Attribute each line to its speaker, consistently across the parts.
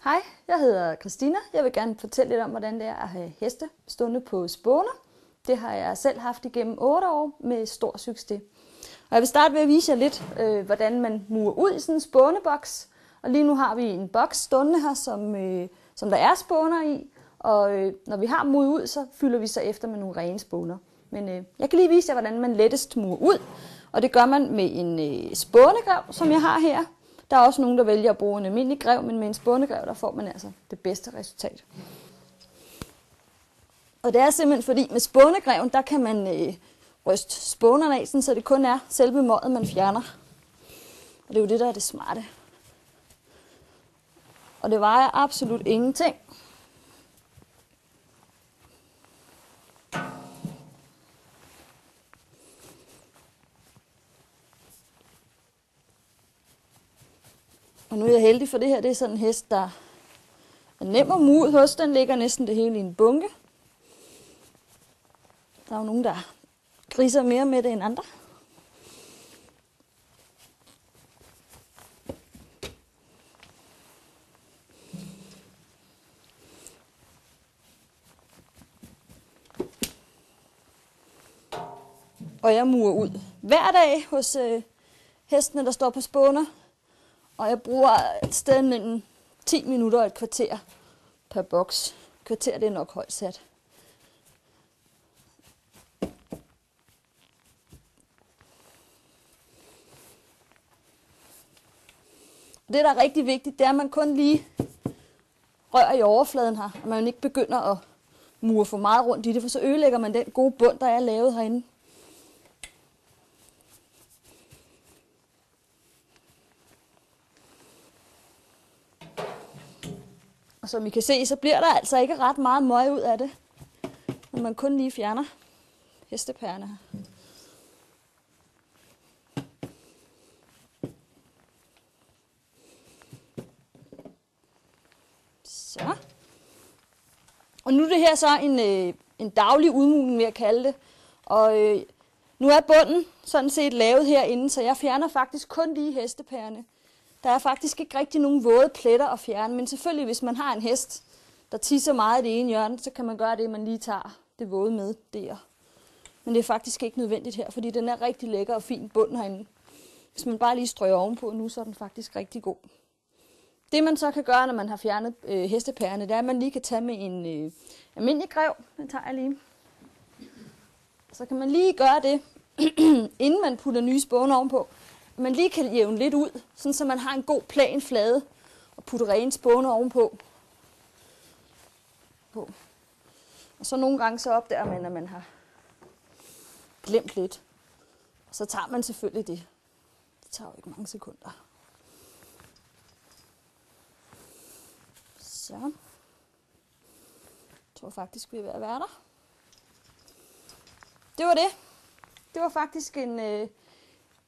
Speaker 1: Hej, jeg hedder Christina. Jeg vil gerne fortælle lidt om, hvordan det er at have heste stående på spåner. Det har jeg selv haft igennem 8 år med stor succes. Og jeg vil starte ved at vise jer lidt, hvordan man murer ud i sådan en spåneboks. Og lige nu har vi en boks stående her, som der er spåner i. Og når vi har muret ud, så fylder vi så efter med nogle rene spåner. Men jeg kan lige vise jer, hvordan man lettest murer ud. Og det gør man med en spånegrev, som jeg har her. Der er også nogen, der vælger at bruge en almindelig grev, men med en spånegrev, der får man altså det bedste resultat. Og det er simpelthen fordi, med spånegreven, der kan man ryste spånerne af, så det kun er selve møget, man fjerner. Og det er jo det, der er det smarte. Og det vejer absolut ingenting. Og nu er jeg heldig, for det her det er sådan en hest, der er nem at mure hos. Den ligger næsten det hele i en bunke. Der er jo nogen, der griser mere med det end andre. Og jeg murer ud hver dag hos hestene, der står på spåner. Og jeg bruger et sted mellem 10 minutter og et kvarter per boks. Kvarter, det er nok højt sat. Det, der er rigtig vigtigt, det er, at man kun lige rører i overfladen her. Og man ikke begynder at mure for meget rundt i det, for så ødelægger man den gode bund, der er lavet herinde. Og som I kan se, så bliver der altså ikke ret meget møg ud af det, når man kun lige fjerner hestepærerne her. Så. Og nu er det her så en daglig udmugning, vil jeg kalde det. Og nu er bunden sådan set lavet herinde, så jeg fjerner faktisk kun lige hestepærerne. Der er faktisk ikke rigtig nogen våde pletter at fjerne, men selvfølgelig, hvis man har en hest, der tisser meget i det ene hjørne, så kan man gøre det, at man lige tager det våde med der. Men det er faktisk ikke nødvendigt her, fordi den er rigtig lækker og fin bund herinde. Hvis man bare lige strøger ovenpå nu, så er den faktisk rigtig god. Det man så kan gøre, når man har fjernet hestepærerne, det er, at man lige kan tage med en almindelig grev. Den tager jeg lige. Så kan man lige gøre det, inden man putter nye spåner ovenpå. Man lige kan jævne lidt ud, sådan så man har en god plan flade og putte rene spåner ovenpå. Og så nogle gange så opdager man, at man har glemt lidt. Og så tager man selvfølgelig det. Det tager jo ikke mange sekunder. Så. Jeg tror faktisk, vi er ved at være der. Det var det. Det var faktisk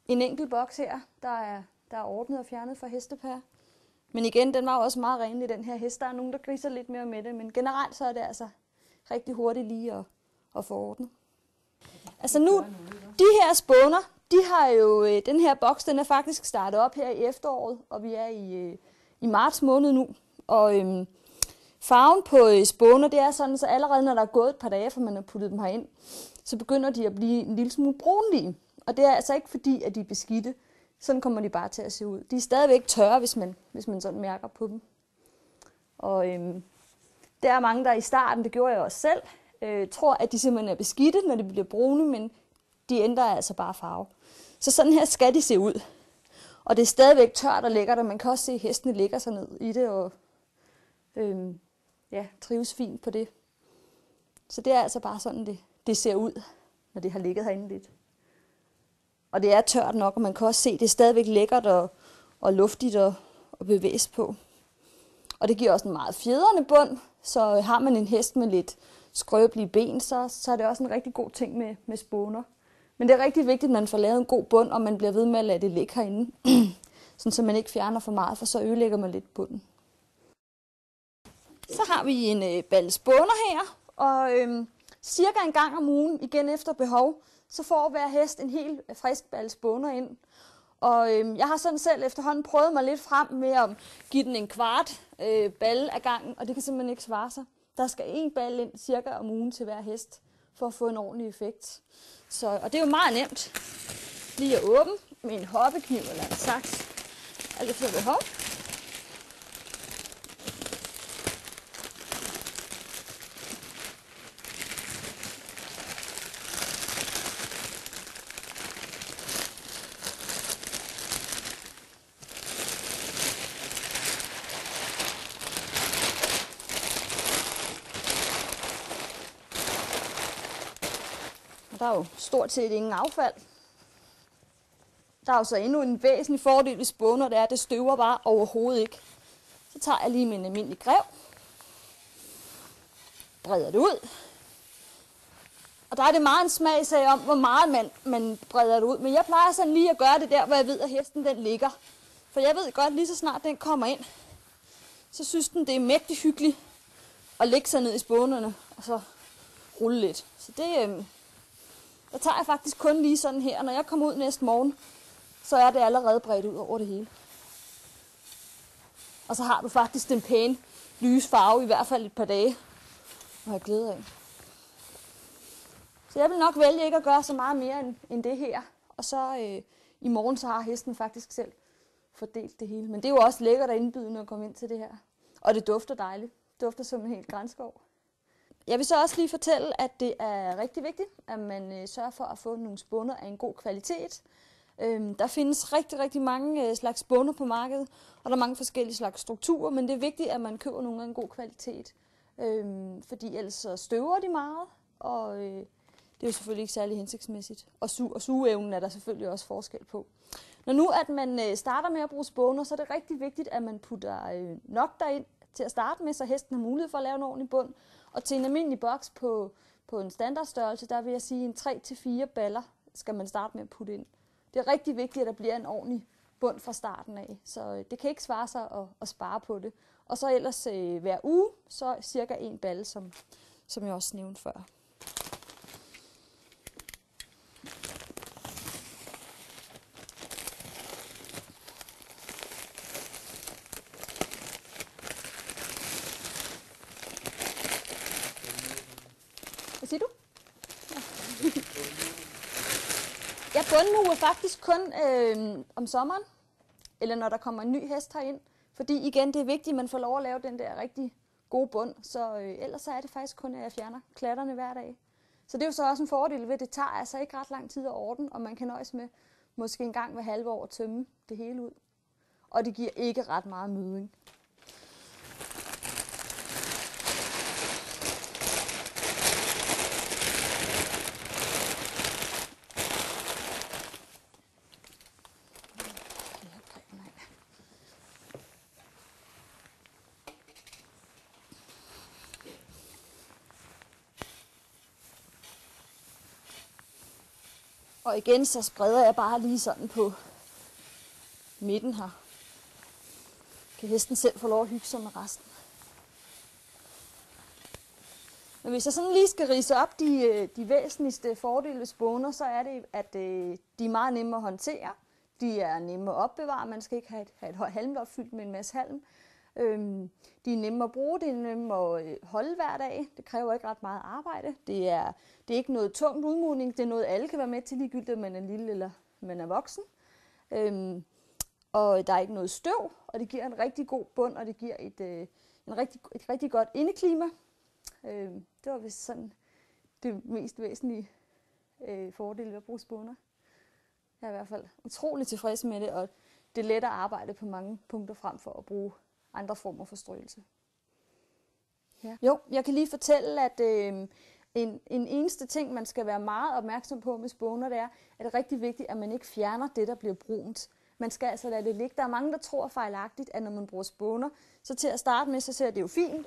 Speaker 1: en enkelt boks her, der er ordnet og fjernet fra hestepær. Men igen, den var også meget ren i den her hest. Der er nogen, der griser lidt mere med det, men generelt så er det altså rigtig hurtigt lige at få ordnet. Altså nu, de her spåner, de har jo, den her boks, den er faktisk startet op her i efteråret, og vi er i marts måned nu. Og farven på spåner, det er sådan, så allerede når der er gået et par dage, fra man har puttet dem herind, så begynder de at blive en lille smule brunlige. Og det er altså ikke fordi, at de er beskidte. Sådan kommer de bare til at se ud. De er stadigvæk tørre, hvis man sådan mærker på dem. Og der er mange, der i starten, det gjorde jeg også selv, tror, at de simpelthen er beskidte, når de bliver brune, men de ændrer altså bare farve. Så sådan her skal de se ud. Og det er stadigvæk tørt og lækkert, og man kan også se, at hestene ligger sig ned i det og trives fint på det. Så det er altså bare sådan, det ser ud, når det har ligget herinde lidt. Og det er tørt nok, og man kan også se, at det er stadigvæk lækkert og luftigt og bevæges på. Og det giver også en meget fjedrende bund, så har man en hest med lidt skrøbelige ben, så er det også en rigtig god ting med spåner. Men det er rigtig vigtigt, at man får lavet en god bund, og man bliver ved med at lade det ligge herinde. Sådan, så man ikke fjerner for meget, for så ødelægger man lidt bunden. Så har vi en balle spåner her, og cirka en gang om ugen, igen efter behov, så får hver hest en helt frisk balle spåner ind. Og jeg har sådan selv efterhånden prøvet mig lidt frem med at give den en kvart balle ad gangen, og det kan simpelthen ikke svare sig. Der skal en balle ind cirka om ugen til hver hest, for at få en ordentlig effekt. Og det er jo meget nemt lige at åbne med en hoppekniv eller en saks, alt efter behov. Der er jo stort set ingen affald. Der er jo så endnu en væsentlig fordel ved spåner, det er, at det støver bare overhovedet ikke. Så tager jeg lige min almindelige grev, breder det ud. Og der er det meget en smagsag om, hvor meget man breder det ud. Men jeg plejer sådan lige at gøre det der, hvor jeg ved, at hesten den ligger. For jeg ved godt, lige så snart den kommer ind, så synes den, det er mægtig hyggeligt at lægge sig ned i spånerne og så rulle lidt. Så det... Der tager jeg faktisk kun lige sådan her, når jeg kommer ud næste morgen, så er det allerede bredt ud over det hele. Og så har du faktisk den pæne lyse farve, i hvert fald et par dage, og have glæde af. Så jeg vil nok vælge ikke at gøre så meget mere end det her. Og så i morgen, så har hesten faktisk selv fordelt det hele. Men det er jo også lækkert og indbydende at komme ind til det her. Og det dufter dejligt. Det dufter som en helt grænskov. Jeg vil så også lige fortælle, at det er rigtig vigtigt, at man sørger for at få nogle spåner af en god kvalitet. Der findes rigtig, rigtig mange slags spåner på markedet, og der er mange forskellige slags strukturer, men det er vigtigt, at man køber nogle af en god kvalitet. Fordi ellers så støver de meget, og det er jo selvfølgelig ikke særlig hensigtsmæssigt. Og sugeevnen er der selvfølgelig også forskel på. Når nu at man starter med at bruge spåner, så er det rigtig vigtigt, at man putter nok derind til at starte med, så hesten har mulighed for at lave en ordentlig bund. Og til en almindelig boks på en standardstørrelse, der vil jeg sige, en 3-4 baller skal man starte med at putte ind. Det er rigtig vigtigt, at der bliver en ordentlig bund fra starten af. Så det kan ikke svare sig at spare på det. Og så ellers hver uge, så cirka en balle, som jeg også nævnte før. Hvad siger du? Ja, bundmuge er faktisk kun om sommeren, eller når der kommer en ny hest herind. Fordi igen, det er vigtigt, at man får lov at lave den der rigtig gode bund. Så ellers så er det faktisk kun, at jeg fjerner klatterne hver dag. Så det er jo så også en fordel ved, at det tager altså ikke ret lang tid at ordne, og man kan nøjes med måske en gang hver halve år at tømme det hele ud. Og det giver ikke ret meget møding. Og igen, så spreder jeg bare lige sådan på midten her. Kan hesten selv få lov at hygge sig med resten. Men hvis jeg sådan lige skal ridse op de væsentligste fordele ved spåner, så er det, at de er meget nemme at håndtere. De er nemme at opbevare. Man skal ikke have et halmloft fyldt med en masse halm. De er nemme at bruge, det er nemme at holde hver dag. Det kræver ikke ret meget arbejde. Det er ikke noget tungt udmodning. Det er noget, alle kan være med til, ligegyldigt om man er lille eller man er voksen. Og der er ikke noget støv, og det giver en rigtig god bund, og det giver et rigtig godt indeklima. Det var vist sådan det mest væsentlige fordel ved at bruge spåner. Jeg er i hvert fald utrolig tilfreds med det, og det er let at arbejde på mange punkter frem for at bruge andre former for strøelse. Ja. Jo, jeg kan lige fortælle, at en eneste ting, man skal være meget opmærksom på med spåner, det er, at det er rigtig vigtigt, at man ikke fjerner det, der bliver brunt. Man skal altså lade det ligge. Der er mange, der tror fejlagtigt, at når man bruger spåner, så til at starte med, så ser det jo fint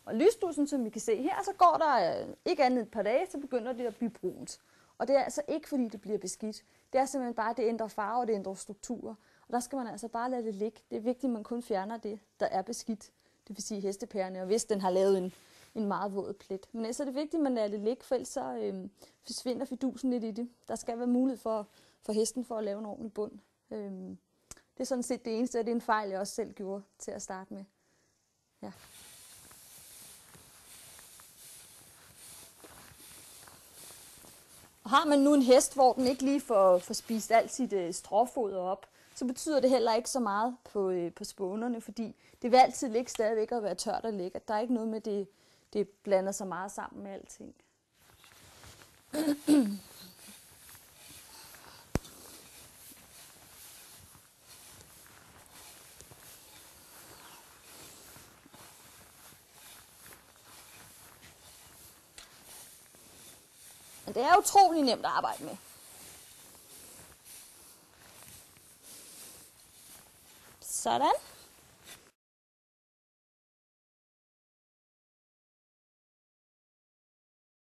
Speaker 1: og lysdussen, som vi kan se her, så går der ikke andet et par dage, så begynder det at blive brunt. Og det er altså ikke, fordi det bliver beskidt. Det er simpelthen bare, at det ændrer farve, og det ændrer strukturer. Og der skal man altså bare lade det ligge. Det er vigtigt, at man kun fjerner det, der er beskidt. Det vil sige hestepærerne, og hvis den har lavet en meget våd plet. Men ellers er det vigtigt, at man lader det ligge, for ellers så forsvinder fidusen lidt i det. Der skal være mulighed for hesten for at lave en ordentlig bund. Det er sådan set det eneste, og det er en fejl, jeg også selv gjorde til at starte med. Ja. Og har man nu en hest, hvor den ikke lige får spist alt sit stråfoder op, så betyder det heller ikke så meget på spånerne, fordi det vil altid ligge stadigvæk og være tørt og lækkert. Der er ikke noget med, det blander sig meget sammen med alting. Men det er utrolig nemt at arbejde med. Sådan.